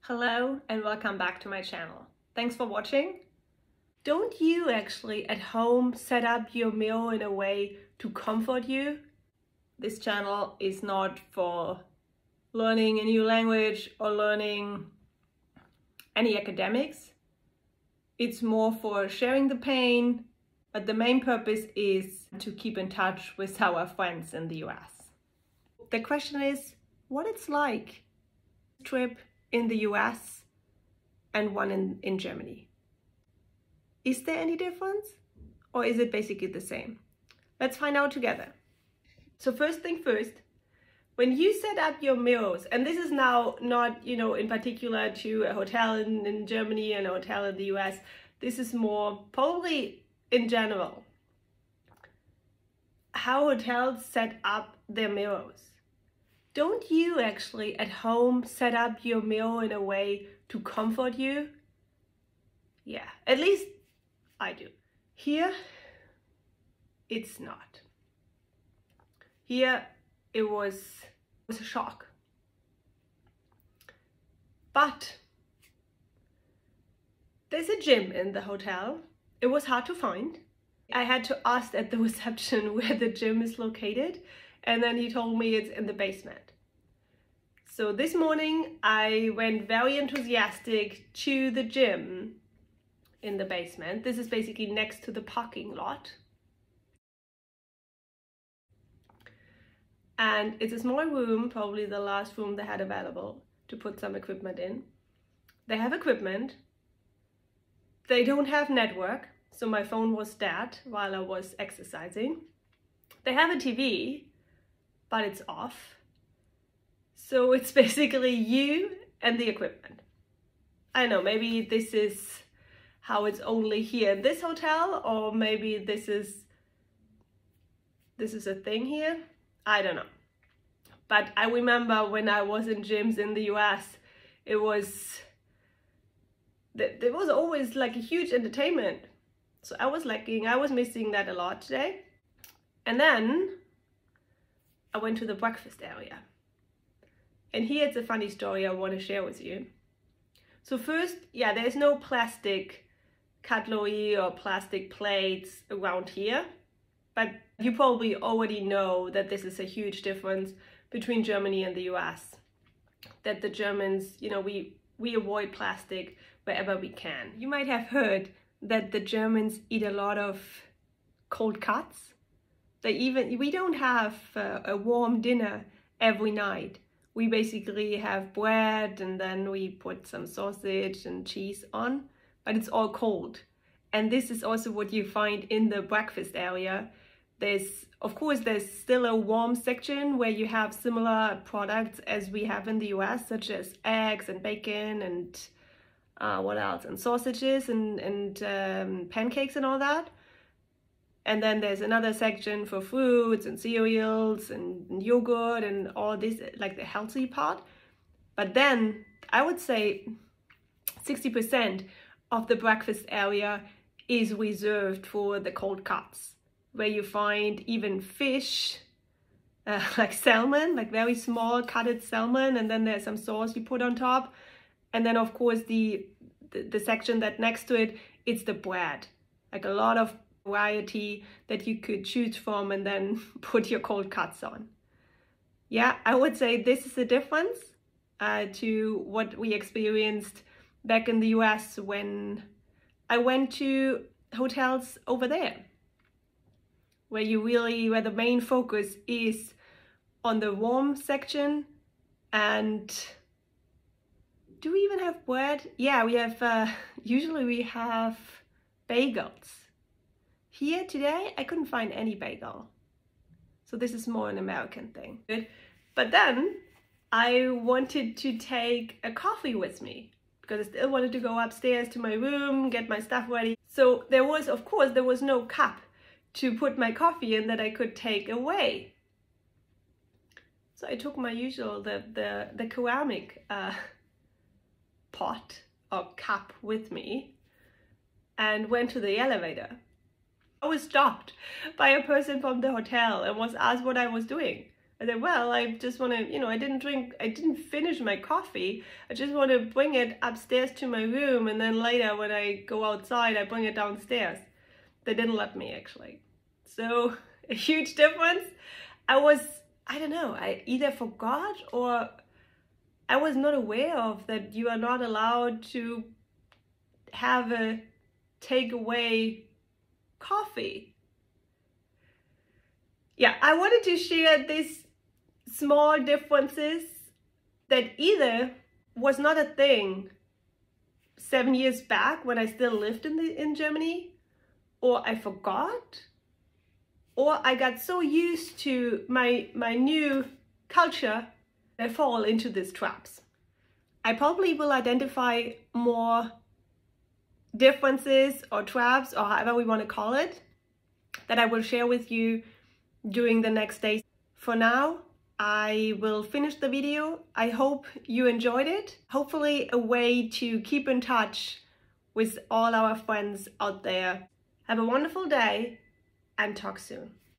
Hello and welcome back to my channel. Thanks for watching. Don't you actually at home set up your meal in a way to comfort you? This channel is not for learning a new language or learning any academics. It's more for sharing the pain, but the main purpose is to keep in touch with our friends in the US. The question is what it's like trip in the US and one in Germany. Is there any difference or is it basically the same? Let's find out together. So first thing first, when you set up your meals, and this is now not, in particular to a hotel in Germany and a hotel in the US, this is more probably in general, how hotels set up their meals. Don't you actually at home set up your meal in a way to comfort you? Yeah, at least I do. Here, it's not. Here, it was a shock. But there's a gym in the hotel. It was hard to find. I had to ask at the reception where the gym is located, and then he told me it's in the basement. So this morning I went very enthusiastic to the gym in the basement. This is basically next to the parking lot. And it's a small room, probably the last room they had available to put some equipment in. They have equipment. They don't have network, so my phone was dead while I was exercising. They have a TV, but it's off. So it's basically you and the equipment. I know, maybe this is how it's only here in this hotel, or maybe this is a thing here. I don't know. But I remember when I was in gyms in the US, there was always like a huge entertainment. So I was missing that a lot today. And then I went to the breakfast area. And here it's a funny story I want to share with you. So first, yeah, there's no plastic cutlery or plastic plates around here. But you probably already know that this is a huge difference between Germany and the US. That the Germans, we avoid plastic wherever we can. You might have heard that the Germans eat a lot of cold cuts. We don't have a warm dinner every night. We basically have bread and then we put some sausage and cheese on, but it's all cold. And this is also what you find in the breakfast area. Of course, there's still a warm section where you have similar products as we have in the US, such as eggs and bacon and what else? And sausages and pancakes and all that. And then there's another section for fruits and cereals and yogurt and all this, like the healthy part. But then I would say 60% of the breakfast area is reserved for the cold cuts, where you find even fish, like salmon, like very small cutted salmon, and then there's some sauce you put on top. And then of course the section that next to it, it's the bread, like a lot of variety that you could choose from and then put your cold cuts on. Yeah, I would say this is a difference to what we experienced back in the US when I went to hotels over there, where the main focus is on the warm section. And do we even have bread? Yeah, we have, usually we have bagels. Here today, I couldn't find any bagel. So this is more an American thing. But then I wanted to take a coffee with me because I still wanted to go upstairs to my room, get my stuff ready. So there was no cup to put my coffee in that I could take away. So I took my usual, the ceramic pot or cup with me and went to the elevator. I was stopped by a person from the hotel and was asked what I was doing. I said, well, I just want to, you know, I didn't finish my coffee. I just want to bring it upstairs to my room, and then later when I go outside, I bring it downstairs. They didn't let me, actually. So a huge difference. I don't know, I either forgot or I was not aware of that you are not allowed to have a takeaway coffee. Yeah, I wanted to share these small differences that either was not a thing 7 years back when I still lived in Germany, or I forgot, or I got so used to my new culture, I fall into these traps. I probably will identify more differences or traps, or however we want to call it, that I will share with you during the next days. For now, I will finish the video. I hope you enjoyed it. Hopefully a way to keep in touch with all our friends out there. Have a wonderful day and talk soon.